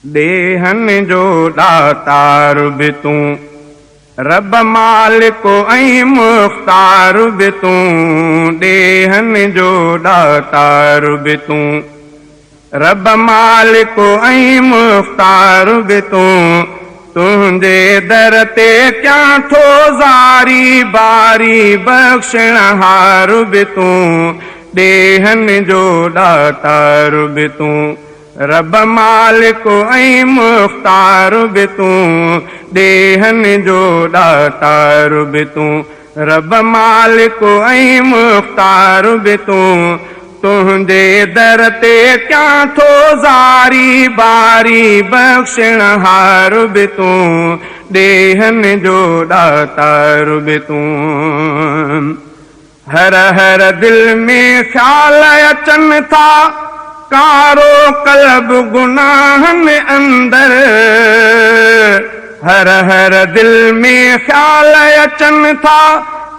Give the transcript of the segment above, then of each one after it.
देहन जो दातार बि तूं, रब मालिक ऐं मुख्तार बि तूं। देहन जो दातार बि तूं, रब मालिक ऐं मुख्तार बि तूं। तुंहिंजे दर ते कयां थो ज़ारी बारी बख़्शणहार बि तूं। देहन जो दातार बि तूं, रब मालिक ऐं मुख्तार बि तूं। देहन जो दातार बि तूं, रब मालिक ऐं मुख्तार बि तूं। तुंहिंजे दर ते कयां थो ज़ारी बारी बख़्शणहार बि तूं। देहन जो दातार बि तूं। हर हर दिल में ख़्याल अचनि था, कारो कल्ब गुनाहन अंदर। हर हर दिल में ख्याल अचनि था,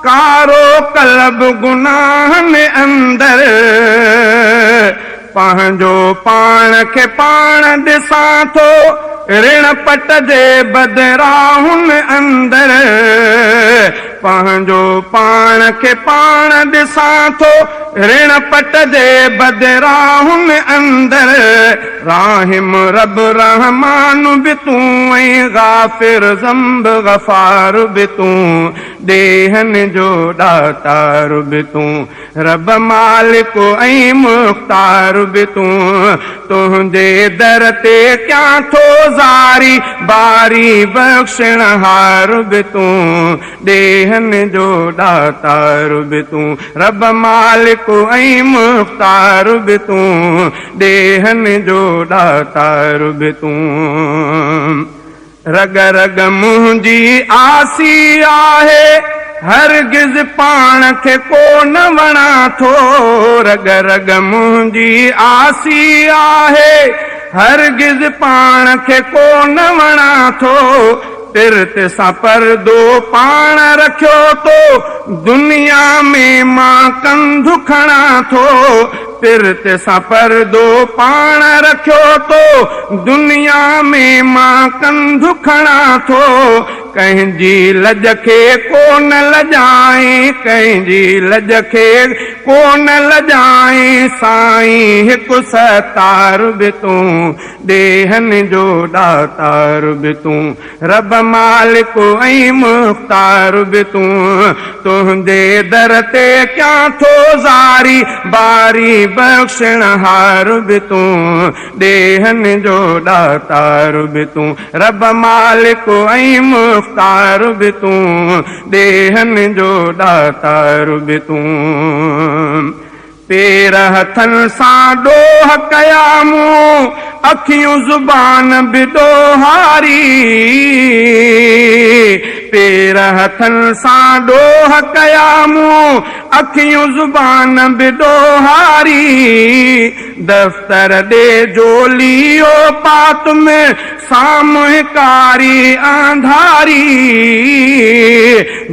कारो कल्ब गुनाहन अंदर। पंहिंजो पाण खे पाण ॾिसां थो, ऋण पट जे बदिराहुन अंदर। पंहिंजो पाण खे पाण ॾिसां थो, ऋण पट जे बदिराहुन अंदर। राहिम रब रहमान बि तूं ऐं गाफ़िर ज़ंब गफ़ार बि तूं। देहन जो दातार बि तूं, रब मालिक ऐं मुख्तार बि तूं। तुंहिंजे दर ते कयां थो ज़ारी बारी बख़्शणहार बि तूं। देहन जो दातार बि तूं, रब मालिक ऐं मुख्तार बि तूं। देहन जो दातार बि तूं। रग रग मुंहिंजी आसी आहे, हरगिज़ पाण खे कोन वणा थो। रग रग मुंहिंजी आसी आहे, हरगिज़ पाण खे कोन वणा थो। तिरत सां परदो पाण रखियो तो, दुनिया में मां कंधु खणा थो। तिरत सां परदो पाण रखियो तो, दुनिया में मां कंधु खणा थो। कंहिंजी लज खे कोन लजाएं, कंहिंजी लज खे कोन लजाएं। साईं हिकु सतार बि तूं, देहन जो दातार बि तूं। रब मालिक ऐं मुख्तार बि तूं। तुंहिंजे दर ते कयां थो ज़ारी बारी बख़्शणहार बि तूं। देहन जो दातार बि तूं, रब मालिक ऐं मुख्तार बि तूं। देहन जो दातार बि तूं। पेर हथनि सां ॾोह कया मूं, अखियूं ज़ुबान बि ॾोहारी। पेर हथनि सां ॾोह कया मूं, अखियूं ज़ुबान बि ॾोहारी। दफ़्तर ॾे जोलियो पात में सामुहिकारी आंधारी।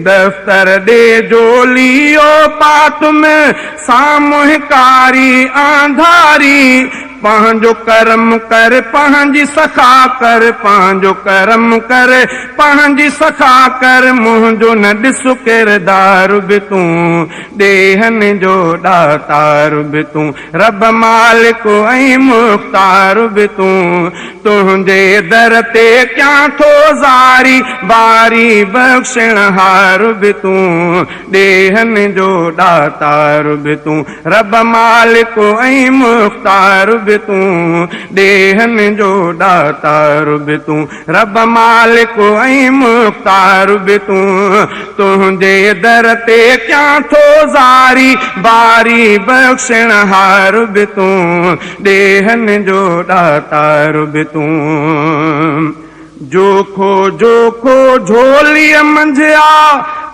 दफ़्तर ॾे जोलियो पात में सामुहिकारी आंधारी। पंहिंजो कर्म कर पंहिंजी सखा कर, पंहिंजो कर्म कर पंहिंजी सखा कर। मुंहिंजो न ॾिस किरदार बि तूं, देहन जो दातार बि तूं। रब मालिक ऐं मुख्तार बि तूं। तुंहिंजे दर ते कयां थो ज़ारी बारी बख़्शणहार बि तूं। देहन जो दातार बि तूं, रब मालिक ऐं मुख्तार बि तूं। देहन जो दातार बि तूं, रब मालिक ऐं मुख्तार बि तूं। तुंहिंजे दर ते कयां थो ज़ारी बारी बख़्शणहार बि तूं। देहन जो दातार बि तूं। जोखो जोखो झोलीअ मंझिया,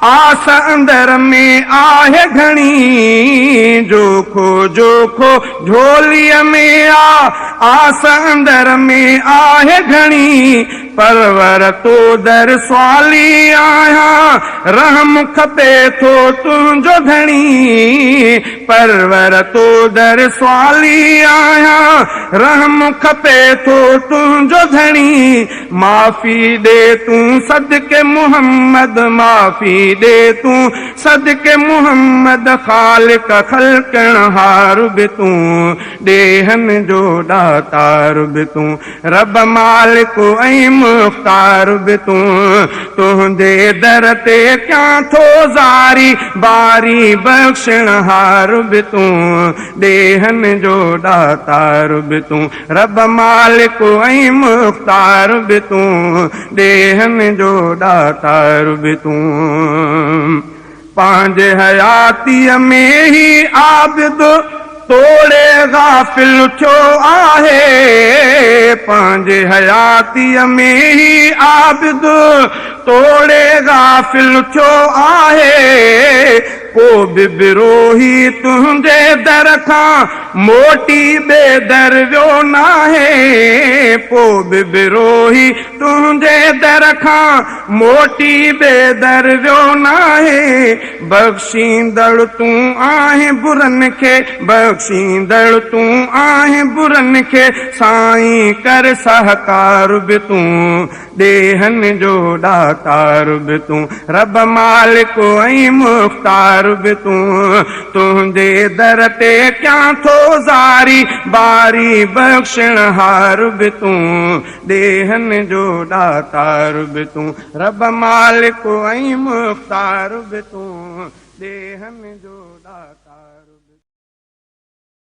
आस अंदर में आहे घणी। जोखो जोखो झोलीअ में आस अंदर में आहे घणी। परवर तो दर स्वाली आया रहम खपे थो तुझो धणी परवर तो दर स्वाली आया रहम खपे थो तुझो धणी माफ़ी दे तू सदके मुहम्मद माफ़ी दे तू सदके मुहम्मद खालिक खल्कण हार बि तू ॾेहन जो दातार बि तू रब मालिक ऐं मुख्तार बि तू तुंहिंजे दर ते कयां थो ज़ारी बारी बख़्शण हार बि तू ॾेहन जो दातार बि तू रब मालिक ऐं मुख्तार बि तू ॾेहन जो दातार बि तू पंहिंजे हयातीअ में ही आबिद तोड़े गाफ़िल थियो आहे पंहिंजे हयातीअ में ही आबिद तोड़े गाफ़िल थियो आहे को बि बिरोही तुंहिंजे दर खां मोटी बेदर वियो नाहे को बि बिरोही तुंहिंजे दर खां मोटी बेदर वियो नाहे बख़्शींदड़ तूं आहे बुरनि खे बख़्शींदड़ तूं आहे बुरनि खे साईं कर सहकार बि तूं ॾेहन जो दातार बि तूं रब मालिक ऐं मुख्तार बि तूं तुंहिंजे दर ते कयां थो ज़ारी बारी बख़्शण हार बि तूं ॾेहन जो दातार बि तूं रब मालिक ऐं मुख्तार बि तूं ॾेहन जो